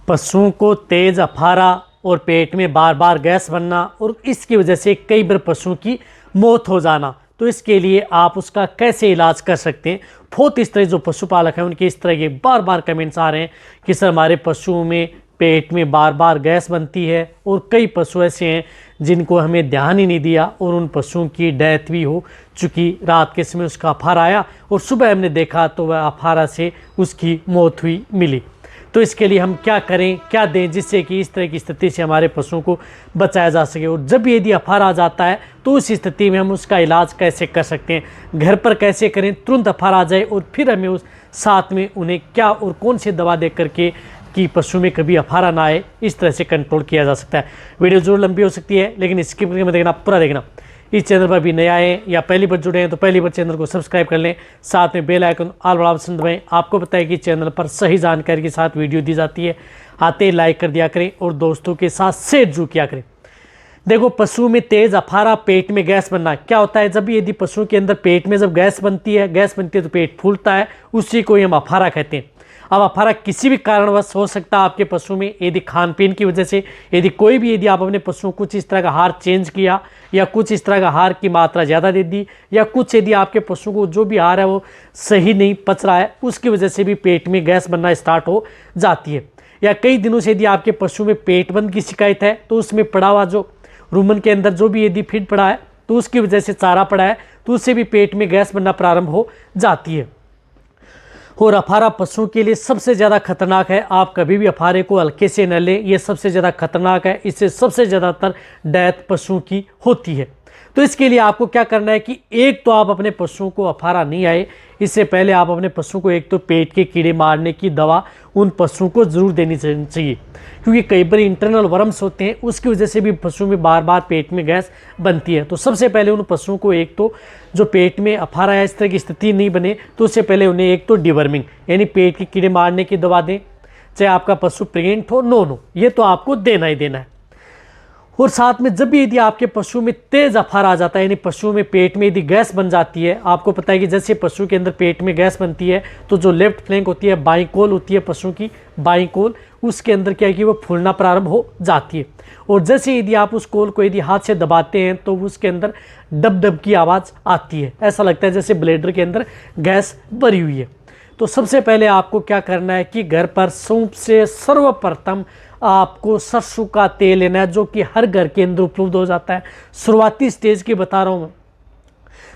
पशुओं को तेज अफारा और पेट में बार बार गैस बनना और इसकी वजह से कई बार पशुओं की मौत हो जाना, तो इसके लिए आप उसका कैसे इलाज कर सकते हैं। बहुत इस तरह जो पशुपालक हैं उनके इस तरह के बार बार कमेंट्स आ रहे हैं कि सर हमारे पशुओं में पेट में बार बार गैस बनती है, और कई पशु ऐसे हैं जिनको हमें ध्यान ही नहीं दिया और उन पशुओं की डेथ भी हो चुकी। रात के समय उसका अफारा आया और सुबह हमने देखा तो वह अफारा से उसकी मौत हुई मिली। तो इसके लिए हम क्या करें, क्या दें जिससे कि इस तरह की स्थिति से हमारे पशुओं को बचाया जा सके। और जब यदि अफारा आ जाता है तो उस स्थिति में हम उसका इलाज कैसे कर सकते हैं, घर पर कैसे करें, तुरंत अफारा आ जाए और फिर हमें उस साथ में उन्हें क्या और कौन सी दवा दे करके कि पशु में कभी अफारा ना आए, इस तरह से कंट्रोल किया जा सकता है। वीडियो जरूर लंबी हो सकती है लेकिन स्किप करके मत देखना, पूरा देखना। इस चैनल पर भी नए आए हैं या पहली बार जुड़े हैं तो पहली बार चैनल को सब्सक्राइब कर लें, साथ में बेल आइकन ऑल वाला ऑप्शन दबाएं। आपको पता है कि चैनल पर सही जानकारी के साथ वीडियो दी जाती है, आते लाइक कर दिया करें और दोस्तों के साथ शेयर जरूर किया करें। देखो, पशु में तेज अफारा, पेट में गैस बनना क्या होता है। जब यदि पशु के अंदर पेट में जब गैस बनती है तो पेट फूलता है, उसी को हम अफारा कहते हैं। अब अफारा किसी भी कारणवश हो सकता है आपके पशु में, यदि खान पीन की वजह से, यदि आप अपने पशुओं को कुछ इस तरह का आहार चेंज किया या कुछ इस तरह का आहार की मात्रा ज़्यादा दे दी, या कुछ यदि आपके पशु को जो भी आहार है वो सही नहीं पच रहा है, उसकी वजह से भी पेट में गैस बनना स्टार्ट हो जाती है। या कई दिनों से यदि आपके पशु में पेट बंद की शिकायत है तो उसमें पड़ा हुआ जो रुमन के अंदर जो भी यदि फीड पड़ा है तो उसकी वजह से चारा पड़ा है तो उससे भी पेट में गैस बनना प्रारंभ हो जाती है। और अफारा पशुओं के लिए सबसे ज़्यादा खतरनाक है। आप कभी भी अफारे को हल्के से न लें, ये सबसे ज़्यादा खतरनाक है। इससे सबसे ज़्यादातर डेथ पशुओं की होती है। तो इसके लिए आपको क्या करना है कि एक तो आप अपने पशुओं को अफारा नहीं आए इससे पहले आप अपने पशुओं को एक तो पेट के कीड़े मारने की दवा उन पशुओं को ज़रूर देनी चाहिए, क्योंकि कई बार इंटरनल वर्म्स होते हैं, उसकी वजह से भी पशुओं में बार बार पेट में गैस बनती है। तो सबसे पहले उन पशुओं को एक तो जो पेट में अफारा है इस तरह की स्थिति नहीं बने तो उससे पहले उन्हें एक तो डिवर्मिंग यानी पेट के कीड़े मारने की दवा दें, चाहे आपका पशु प्रेग्नेंट हो नो नो, ये तो आपको देना ही देना है। और साथ में जब भी यदि आपके पशु में तेज अफारा आ जाता है यानी पशुओं में पेट में यदि गैस बन जाती है, आपको पता है कि जैसे पशु के अंदर पेट में गैस बनती है तो जो लेफ्ट फ्लैंक होती है, बाईं कोल होती है पशु की, बाईं कोल, उसके अंदर क्या है कि वो फूलना प्रारंभ हो जाती है। और जैसे यदि आप उस कोल को यदि हाथ से दबाते हैं तो उसके अंदर डब डब की आवाज़ आती है, ऐसा लगता है जैसे ब्लेडर के अंदर गैस भरी हुई है। तो सबसे पहले आपको क्या करना है कि घर पर सबसे सर्वप्रथम आपको सरसों का तेल लेना है, जो कि हर घर के अंदर उपलब्ध हो जाता है। शुरुआती स्टेज की बता रहा हूँ मैं।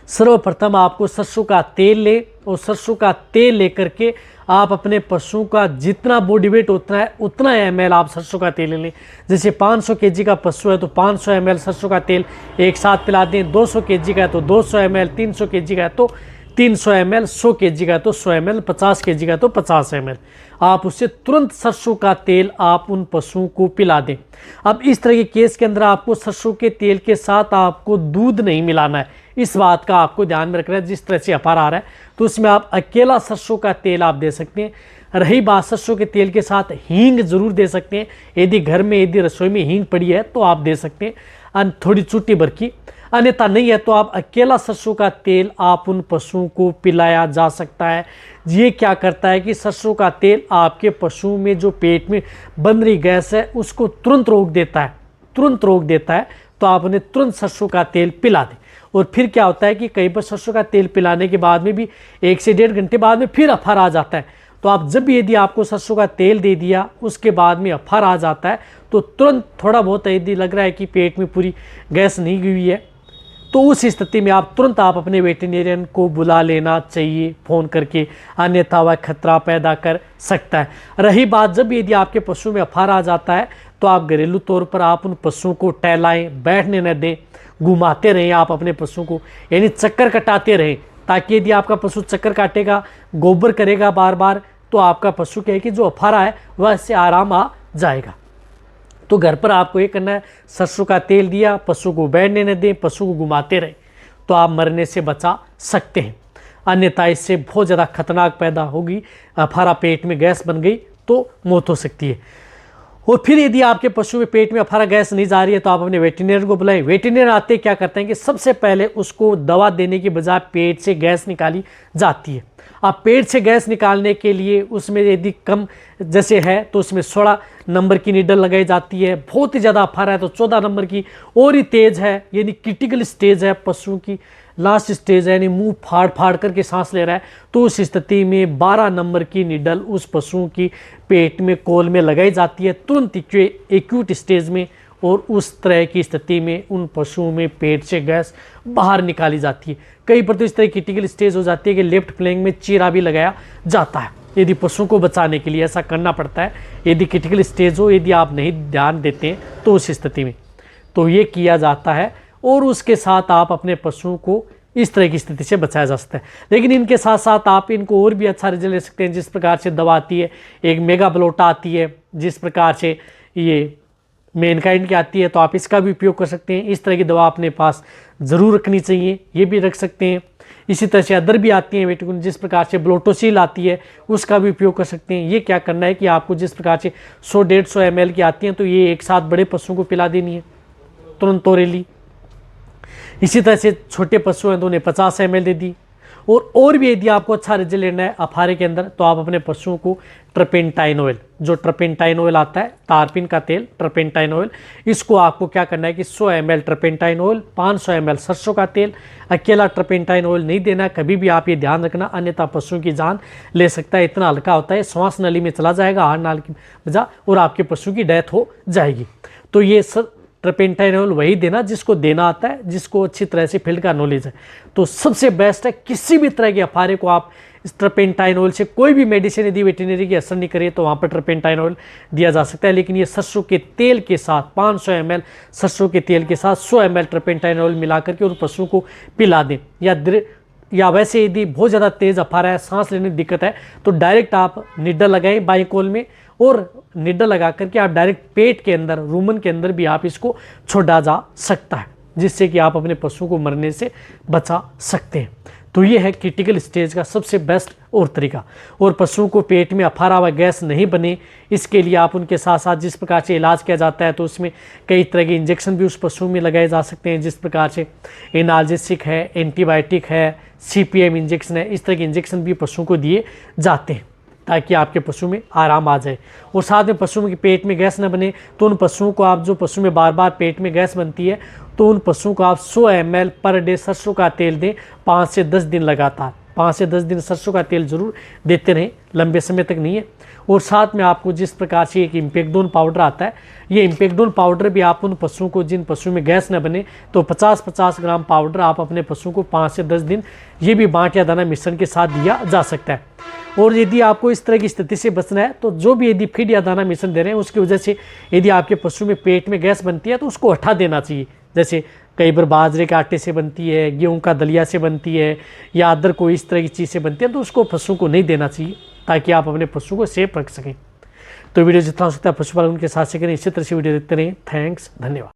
सर्वप्रथम आपको सरसों का तेल ले और सरसों का तेल लेकर के आप अपने पशु का जितना बॉडी वेट होता है उतना ml आप सरसों का तेल ले लें। जैसे 500 kg का पशु है तो 500 ml सरसों का तेल एक साथ पिला दें। 200 kg का है तो 200 ml, 300 kg का है तो 300 ml, 100 kg का तो 100 ml, 50 kg का तो 50 ml। आप उससे तुरंत सरसों का तेल आप उन पशुओं को पिला दें। अब इस तरह के केस के अंदर आपको सरसों के तेल के साथ आपको दूध नहीं मिलाना है, इस बात का आपको ध्यान में रखना है। जिस तरह से अफारा आ रहा है तो उसमें आप अकेला सरसों का तेल आप दे सकते हैं। रही बात सरसों के तेल के साथ हींग जरूर दे सकते हैं, यदि घर में यदि रसोई में हींग पड़ी है तो आप दे सकते हैं थोड़ी चुट्टी भर की, अन्यथा नहीं है तो आप अकेला सरसों का तेल आप उन पशुओं को पिलाया जा सकता है। ये क्या करता है कि सरसों का तेल आपके पशुओं में जो पेट में बन रही गैस है उसको तुरंत रोक देता है, तुरंत रोक देता है। तो आप उन्हें तुरंत सरसों का तेल पिला दें। और फिर क्या होता है कि कई बार सरसों का तेल पिलाने के बाद में भी 1 से 1.5 घंटे बाद में फिर अफारा आ जाता है। तो आप जब भी यदि आपको सरसों का तेल दे दिया उसके बाद में अफारा आ जाता है तो तुरंत थोड़ा बहुत यदि लग रहा है कि पेट में पूरी गैस नहीं गई है तो उस स्थिति में आप तुरंत आप अपने वेटरनरियन को बुला लेना चाहिए फ़ोन करके, अन्यथा वह खतरा पैदा कर सकता है। रही बात जब यदि आपके पशु में अफारा आ जाता है तो आप घरेलू तौर पर आप उन पशुओं को टहलाएं, बैठने न दें, घुमाते रहें आप अपने पशु को, यानी चक्कर कटाते रहें, ताकि यदि आपका पशु चक्कर काटेगा, गोबर करेगा बार बार तो आपका पशु क्या है कि जो अफारा है वह इससे आराम आ जाएगा। तो घर पर आपको ये करना है, सरसों का तेल दिया, पशु को बैठने न दें, पशु को घुमाते रहें तो आप मरने से बचा सकते हैं। अन्यथा इससे बहुत ज़्यादा खतरनाक पैदा होगी, अफारा पेट में गैस बन गई तो मौत हो सकती है। और फिर यदि आपके पशु में पेट में अफारा गैस नहीं जा रही है तो आप अपने वेटरनरी को बुलाएं। वेटरनरी आते क्या करते हैं कि सबसे पहले उसको दवा देने की बजाय पेट से गैस निकाली जाती है। अब पेट से गैस निकालने के लिए उसमें यदि कम जैसे है तो उसमें 16 नंबर की नीडल लगाई जाती है। बहुत ही ज़्यादा अफारा है तो 14 नंबर की, और ही तेज़ है यानी क्रिटिकल स्टेज है, पशु की लास्ट स्टेज है यानी मुंह फाड़ फाड़ करके सांस ले रहा है, तो उस स्थिति में 12 नंबर की नीडल उस पशु की पेट में कोल में लगाई जाती है तुरंत एक्यूट स्टेज में। और उस तरह की स्थिति में उन पशुओं में पेट से गैस बाहर निकाली जाती है। कई बार तो इस तरह क्रिटिकल स्टेज हो जाती है कि लेफ्ट फ्लैंक में चीरा भी लगाया जाता है। यदि पशुओं को बचाने के लिए ऐसा करना पड़ता है यदि क्रिटिकल स्टेज हो, यदि आप नहीं ध्यान देते हैं तो उस स्थिति में तो ये किया जाता है। और उसके साथ आप अपने पशुओं को इस तरह की स्थिति से बचाया जा सकता है। लेकिन इनके साथ साथ आप इनको और भी अच्छा रिजल्ट ले सकते हैं। जिस प्रकार से दवा आती है, एक मेगा ब्लोटा आती है, जिस प्रकार से ये मैनकाइंड की आती है, तो आप इसका भी उपयोग कर सकते हैं। इस तरह की दवा अपने पास ज़रूर रखनी चाहिए, ये भी रख सकते हैं। इसी तरह से अदर भी आती हैं वेटिकुन, जिस प्रकार से ब्लोटोसिल आती है उसका भी उपयोग कर सकते हैं। ये क्या करना है कि आपको जिस प्रकार से 100-150 ml की आती हैं तो ये एक साथ बड़े पशुओं को पिला देनी है तुरंत ओरली। इसी तरह से छोटे पशु हैं तो उन्हें 50 ml दे दी। और भी यदि आपको अच्छा रिजल्ट लेना है अफारे के अंदर तो आप अपने पशुओं को ट्रपेंटाइन ऑयल, जो ट्रपेंटाइन ऑयल आता है, तारपीन का तेल, ट्रपेंटाइन ऑयल, इसको आपको क्या करना है कि 100 ml ट्रपेंटाइन ऑयल, 500 ml सरसों का तेल। अकेला ट्रपेंटाइन ऑयल नहीं देना कभी भी, आप ये ध्यान रखना, अन्यथा पशुओं की जान ले सकता है। इतना हल्का होता है, श्वास नली में चला जाएगा हार्ट नाल की वजह, और आपके पशु की डेथ हो जाएगी। तो ये ट्रपेंटाइन ऑयल वही देना जिसको देना आता है, जिसको अच्छी तरह से फील्ड का नॉलेज है। तो सबसे बेस्ट है किसी भी तरह के अफारे को आप इस ट्रपेंटाइन ऑयल से, कोई भी मेडिसिन यदि वेटरनरी की असर नहीं करे तो वहाँ पर ट्रपेंटाइन ऑयल दिया जा सकता है। लेकिन ये सरसों के तेल के साथ 500 ml सरसों के तेल के साथ 100 ml ट्रपेंटाइन ऑयल मिला करके उन पशुओं को पिला दें। या वैसे यदि बहुत ज़्यादा तेज़ अफारा है, सांस लेने में दिक्कत है, तो डायरेक्ट आप निडल लगाएं बाई कोल में, और निडल लगा करके आप डायरेक्ट पेट के अंदर, रूमन के अंदर भी आप इसको छोड़ा जा सकता है, जिससे कि आप अपने पशुओं को मरने से बचा सकते हैं। तो ये है क्रिटिकल स्टेज का सबसे बेस्ट और तरीका। और पशुओं को पेट में अफारा व गैस नहीं बने, इसके लिए आप उनके साथ साथ जिस प्रकार से इलाज किया जाता है तो उसमें कई तरह के इंजेक्शन भी उस पशुओं में लगाए जा सकते हैं। जिस प्रकार से एनाल्जेसिक है, एंटीबायोटिक है, CPM इंजेक्शन है, इस तरह के इंजेक्शन भी पशुओं को दिए जाते हैं ताकि आपके पशु में आराम आ जाए। और साथ में पशुओं के पेट में गैस न बने तो उन पशुओं को आप, जो पशु में बार बार पेट में गैस बनती है, तो उन पशुओं को आप 100 ml पर डे सरसों का तेल दें 5 से 10 दिन लगातार। 5 से 10 दिन सरसों का तेल जरूर देते रहें, लंबे समय तक नहीं है। और साथ में आपको जिस प्रकार से एक इम्पेक्डोन पाउडर आता है, ये इम्पेक्डोन पाउडर भी आप उन पशुओं को, जिन पशुओं में गैस न बने, तो 50-50 ग्राम पाउडर आप अपने पशुओं को 5 से 10 दिन ये भी बाँट या दाना मिश्रण के साथ दिया जा सकता है। और यदि आपको इस तरह की स्थिति से बचना है तो जो भी यदि फीड या दाना मिश्रण दे रहे हैं उसकी वजह से यदि आपके पशु में पेट में गैस बनती है तो उसको हटा देना चाहिए। जैसे कई बार बाजरे के आटे से बनती है, गेहूं का दलिया से बनती है, या अदर कोई इस तरह की चीज़ से बनती है, तो उसको पशु को नहीं देना चाहिए ताकि आप अपने पशु को सेफ रख सकें। तो वीडियो जितना हो सकता है पशुपालन के साथ से करें, इसी तरह से वीडियो देखते रहें। थैंक्स, धन्यवाद।